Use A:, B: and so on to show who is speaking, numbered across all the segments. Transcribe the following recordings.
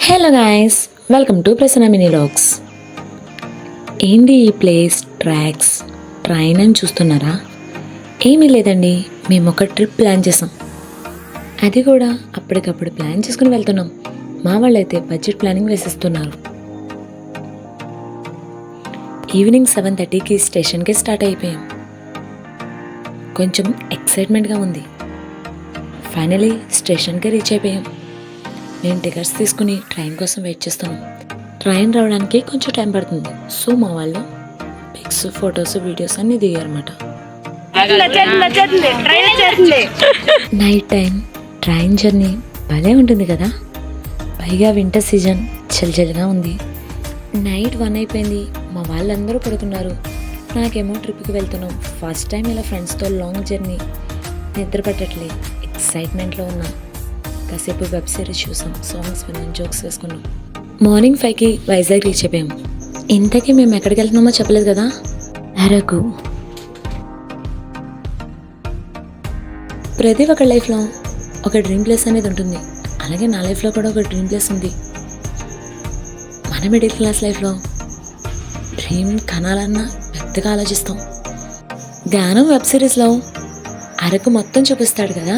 A: Hello guys, welcome to Prasanna mini logs. ఏంటి ఈ place, tracks, train అని చూస్తున్నారా? ఏమీ లేదండి, మేము ఒక ట్రిప్ ప్లాన్ చేసాం. అది కూడా అప్పటికప్పుడు ప్లాన్ చేసుకుని వెళ్తున్నాం. మా వాళ్ళైతే బడ్జెట్ ప్లానింగ్ వేసిస్తున్నారు. ఈవినింగ్ 7:30కి స్టేషన్కి స్టార్ట్ అయిపోయాం. కొంచెం ఎక్సైట్మెంట్గా ఉంది. ఫైనలీ స్టేషన్కి రీచ్ అయిపోయాం. నేను టికెట్స్ తీసుకుని ట్రైన్ కోసం వెయిట్ చేస్తున్నాను. ట్రైన్ రావడానికి కొంచెం టైం పడుతుంది. సో మా వాళ్ళు పిక్స్, ఫొటోస్, వీడియోస్ అన్నీ దిగారన్నమాట. నైట్ టైం ట్రైన్ జర్నీ భలే ఉంటుంది కదా. పైగా వింటర్ సీజన్, చలిగా ఉంది. నైట్ 1 అయిపోయింది. మా వాళ్ళందరూ పడుకున్నారు. నాకేమో ట్రిప్కి వెళ్తున్నాం. ఫస్ట్ టైం ఇలా ఫ్రెండ్స్తో లాంగ్ జర్నీ. నిద్ర పట్టట్లే, ఎక్సైట్మెంట్లో ఉన్నా. కాసేపు వెబ్ సిరీస్ చూసాం, సాంగ్స్ విన్నాం, జోక్స్ వేసుకున్నాం. మార్నింగ్ 5కి వైజాగ్ రీచ్ అయిపోయాం. ఇంతకీ మేము ఎక్కడికి వెళ్తున్నామో చెప్పలేదు కదా. అరకు. ప్రతి ఒక్క లైఫ్లో ఒక డ్రీమ్ ప్లేస్ అనేది ఉంటుంది. అలాగే నా లైఫ్లో కూడా ఒక డ్రీమ్ ప్లేస్ ఉంది. మన మిడిల్ క్లాస్ లైఫ్లో డ్రీమ్ కనాలన్నా పెద్దగా ఆలోచిస్తాం. ధ్యానం వెబ్ సిరీస్లో అరకు మొత్తం చూపిస్తాడు కదా.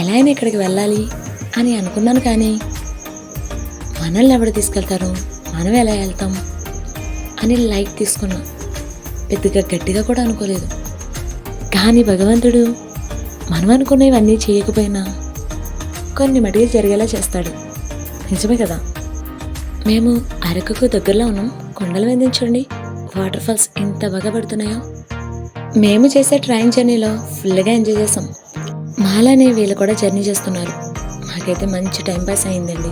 A: ఎలా అయినా ఇక్కడికి వెళ్ళాలి అని అనుకున్నాను, కానీ మనల్ని ఎవరు తీసుకెళ్తారు, మనం ఎలా వెళ్తాం అని లైట్ తీసుకున్నా. పెద్దగా గట్టిగా కూడా అనుకోలేదు. కానీ భగవంతుడు మనం అనుకునేవన్నీ చేయకపోయినా కొన్ని మటుకు జరిగేలా చేస్తాడు. నిజమే కదా. మేము అరకుకు దగ్గరలో ఉన్నాం. కొండల మీద చూడండి, వాటర్ ఫాల్స్ ఎంత బాగా పడుతున్నాయో. మేము చేసే ట్రైన్ జర్నీలో ఫుల్గా ఎంజాయ్ చేసాం. మాలానే వీళ్ళు కూడా జర్నీ చేస్తున్నారు. మాకైతే మంచి టైం పాస్ అయిందండి.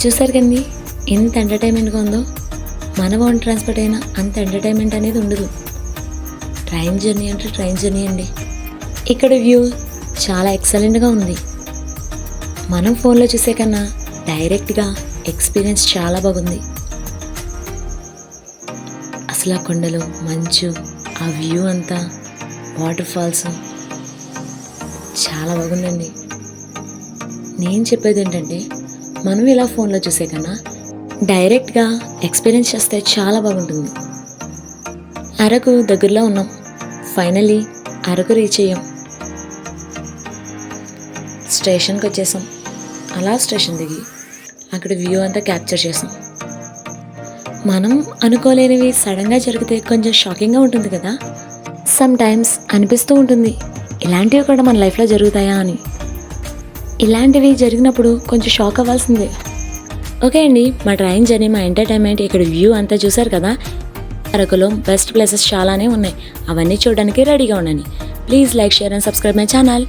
A: చూసారు కండి ఎంత ఎంటర్టైన్మెంట్గా ఉందో. మన ఓన్ ట్రాన్స్పోర్ట్ అయినా అంత ఎంటర్టైన్మెంట్ అనేది ఉండదు. ట్రైన్ జర్నీ అంటే ట్రైన్ జర్నీ అండి. ఇక్కడ వ్యూ చాలా ఎక్సలెంట్గా ఉంది. మనం ఫోన్లో చూసే కన్నా డైరెక్ట్గా ఎక్స్పీరియన్స్ చాలా బాగుంది. అసలు ఆ కొండలు, మంచు, ఆ వ్యూ అంతా, వాటర్ ఫాల్స్ చాలా బాగుందండి. నేను చెప్పేది ఏంటంటే, మనం ఇలా ఫోన్లో చూసే కన్నా డైరెక్ట్గా ఎక్స్పీరియన్స్ చేస్తే చాలా బాగుంటుంది. అరకు దగ్గరలో ఉన్నాం. ఫైనలీ అరకు రీచ్ అయ్యాం. స్టేషన్కి వచ్చేసాం. అలా స్టేషన్ దిగి అక్కడ వ్యూ అంతా క్యాప్చర్ చేసాం. మనం అనుకోలేనివి సడన్గా జరిగితే కొంచెం షాకింగ్గా ఉంటుంది కదా. సమ్ టైమ్స్ అనిపిస్తూ ఉంటుంది, ఇలాంటివి కూడా మన లైఫ్లో జరుగుతాయా అని. ఇలాంటివి జరిగినప్పుడు కొంచెం షాక్ అవ్వాల్సిందే. ఓకే అండి, మా ట్రైన్ జర్నీ, మా ఎంటర్టైన్మెంట్, ఇక్కడ వ్యూ అంతా చూసారు కదా. అరకులో బెస్ట్ ప్లేసెస్ చాలానే ఉన్నాయి. అవన్నీ చూడడానికి రెడీగా ఉండండి. Please like, share and subscribe my channel.